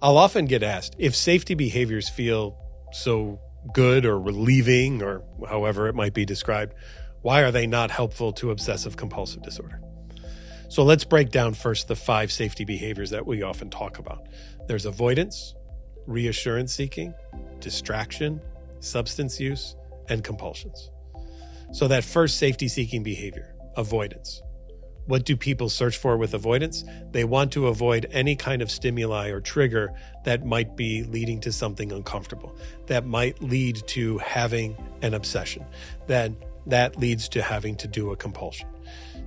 I'll often get asked if safety behaviors feel so good or relieving or however it might be described, why are they not helpful to obsessive compulsive disorder? So let's break down first the 5 safety behaviors that we often talk about. There's avoidance, reassurance seeking, distraction, substance use, and compulsions. So that first safety seeking behavior, avoidance. What do people search for with avoidance? They want to avoid any kind of stimuli or trigger that might be leading to something uncomfortable, that might lead to having an obsession, that leads to having to do a compulsion.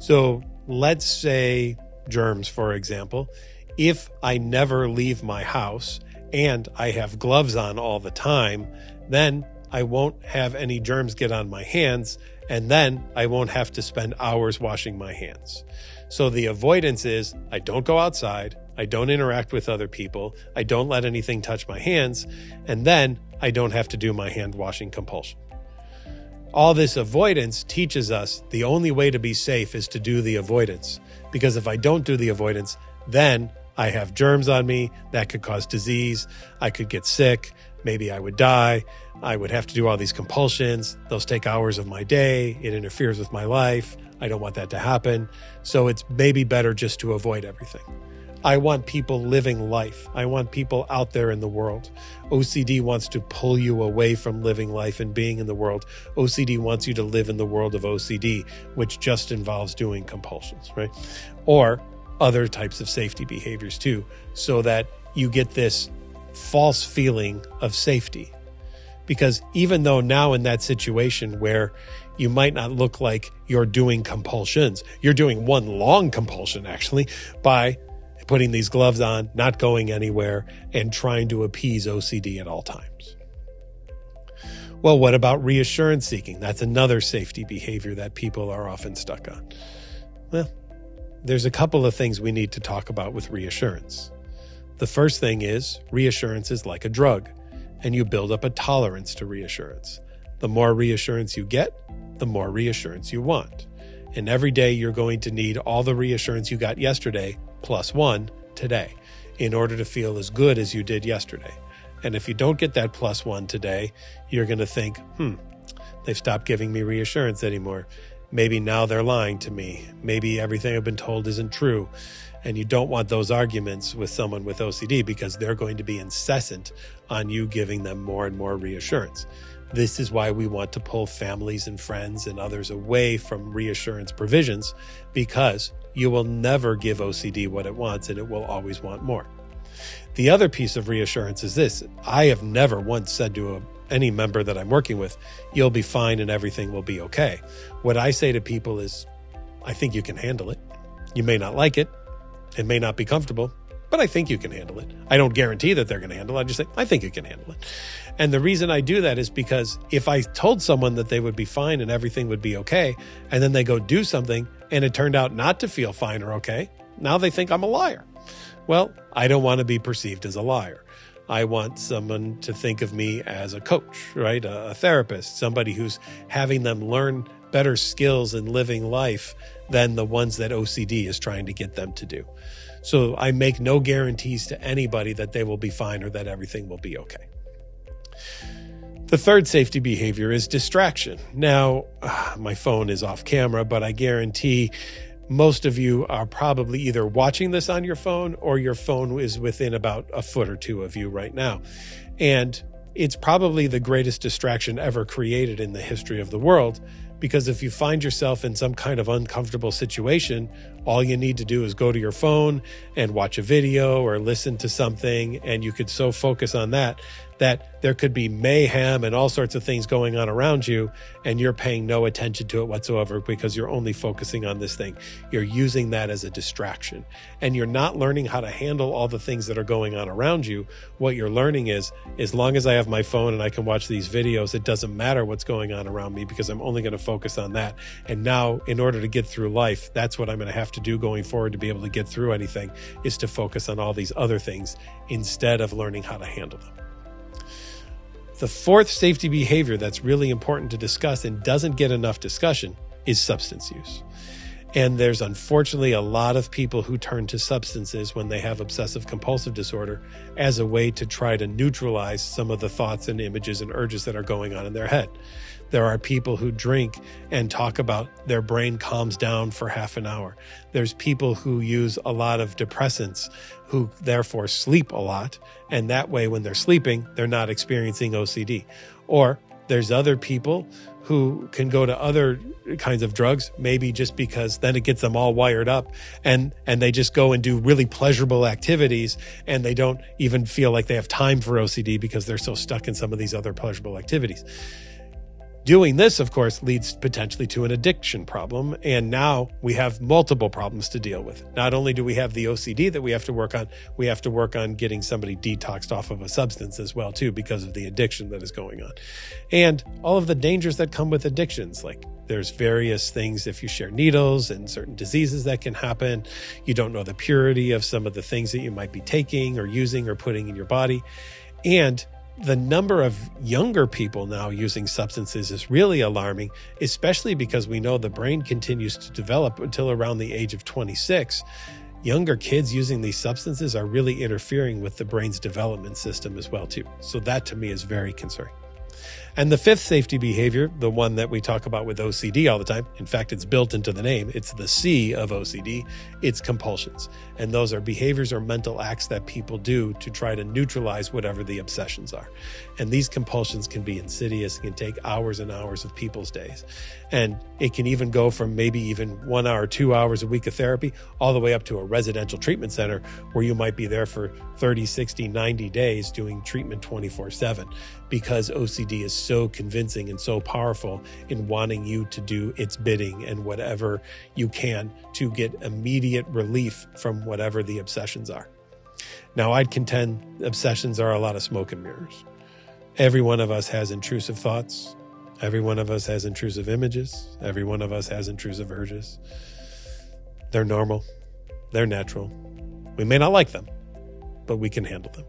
So let's say germs, for example. If I never leave my house and I have gloves on all the time, then I won't have any germs get on my hands, and then I won't have to spend hours washing my hands. So the avoidance is I don't go outside, I don't interact with other people, I don't let anything touch my hands, and then I don't have to do my hand washing compulsion. All this avoidance teaches us the only way to be safe is to do the avoidance, because if I don't do the avoidance, then I have germs on me that could cause disease, I could get sick, maybe I would die, I would have to do all these compulsions, those take hours of my day, it interferes with my life, I don't want that to happen, so it's maybe better just to avoid everything. I want people living life. I want people out there in the world. OCD wants to pull you away from living life and being in the world. OCD wants you to live in the world of OCD, which just involves doing compulsions, right? Or other types of safety behaviors too, so that you get this false feeling of safety. Because even though now in that situation where you might not look like you're doing compulsions, you're doing one long compulsion actually by putting these gloves on, not going anywhere, and trying to appease OCD at all times. Well, what about reassurance seeking? That's another safety behavior that people are often stuck on. Well, there's a couple of things we need to talk about with reassurance. The first thing is reassurance is like a drug, and you build up a tolerance to reassurance. The more reassurance you get, the more reassurance you want. And every day you're going to need all the reassurance you got yesterday plus 1 today in order to feel as good as you did yesterday. And if you don't get that plus 1 today, you're going to think, they've stopped giving me reassurance anymore. Maybe now they're lying to me. Maybe everything I've been told isn't true. And you don't want those arguments with someone with OCD because they're going to be incessant on you giving them more and more reassurance. This is why we want to pull families and friends and others away from reassurance provisions, because you will never give OCD what it wants and it will always want more. The other piece of reassurance is this. I have never once said to any member that I'm working with, you'll be fine and everything will be okay. What I say to people is, I think you can handle it. You may not like it. It may not be comfortable, but I think you can handle it. I don't guarantee that they're going to handle it. I just say, I think you can handle it. And the reason I do that is because if I told someone that they would be fine and everything would be okay, and then they go do something and it turned out not to feel fine or okay, now they think I'm a liar. Well, I don't want to be perceived as a liar. I want someone to think of me as a coach, right? A therapist, somebody who's having them learn better skills in living life than the ones that OCD is trying to get them to do. So I make no guarantees to anybody that they will be fine or that everything will be okay. The third safety behavior is distraction. Now, my phone is off camera, but I guarantee most of you are probably either watching this on your phone or your phone is within about a foot or two of you right now. And it's probably the greatest distraction ever created in the history of the world, because if you find yourself in some kind of uncomfortable situation, all you need to do is go to your phone and watch a video or listen to something, and you could so focus on that there could be mayhem and all sorts of things going on around you, and you're paying no attention to it whatsoever because you're only focusing on this thing. You're using that as a distraction, and you're not learning how to handle all the things that are going on around you. What you're learning is, as long as I have my phone and I can watch these videos, it doesn't matter what's going on around me because I'm only going to focus on that. And now, in order to get through life, that's what I'm going to have to do going forward to be able to get through anything, is to focus on all these other things instead of learning how to handle them. The fourth safety behavior that's really important to discuss and doesn't get enough discussion is substance use. And there's unfortunately a lot of people who turn to substances when they have obsessive compulsive disorder as a way to try to neutralize some of the thoughts and images and urges that are going on in their head. There are people who drink and talk about their brain calms down for half an hour. There's people who use a lot of depressants who therefore sleep a lot. And that way, when they're sleeping, they're not experiencing OCD. Or there's other people who can go to other kinds of drugs, maybe just because then it gets them all wired up and they just go and do really pleasurable activities and they don't even feel like they have time for OCD because they're so stuck in some of these other pleasurable activities. Doing this, of course, leads potentially to an addiction problem. And now we have multiple problems to deal with. Not only do we have the OCD that we have to work on getting somebody detoxed off of a substance as well, too, because of the addiction that is going on. And all of the dangers that come with addictions, like there's various things if you share needles and certain diseases that can happen. You don't know the purity of some of the things that you might be taking or using or putting in your body. And the number of younger people now using substances is really alarming, especially because we know the brain continues to develop until around the age of 26. Younger kids using these substances are really interfering with the brain's development system as well, too. So that to me is very concerning. And the fifth safety behavior, the one that we talk about with OCD all the time, in fact, it's built into the name, it's the C of OCD, it's compulsions. And those are behaviors or mental acts that people do to try to neutralize whatever the obsessions are. And these compulsions can be insidious, it can take hours and hours of people's days. And it can even go from maybe even 1 hour, 2 hours a week of therapy, all the way up to a residential treatment center where you might be there for 30, 60, 90 days doing treatment 24/7 because OCD is so convincing and so powerful in wanting you to do its bidding and whatever you can to get immediate relief from whatever the obsessions are. Now, I'd contend obsessions are a lot of smoke and mirrors. Every one of us has intrusive thoughts. Every one of us has intrusive images. Every one of us has intrusive urges. They're normal. They're natural. We may not like them, but we can handle them.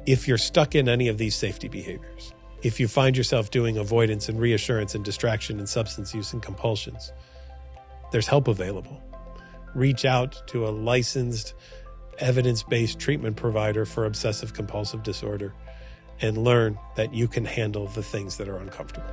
If you're stuck in any of these safety behaviors, if you find yourself doing avoidance and reassurance and distraction and substance use and compulsions, there's help available. Reach out to a licensed, evidence-based treatment provider for obsessive compulsive disorder and learn that you can handle the things that are uncomfortable.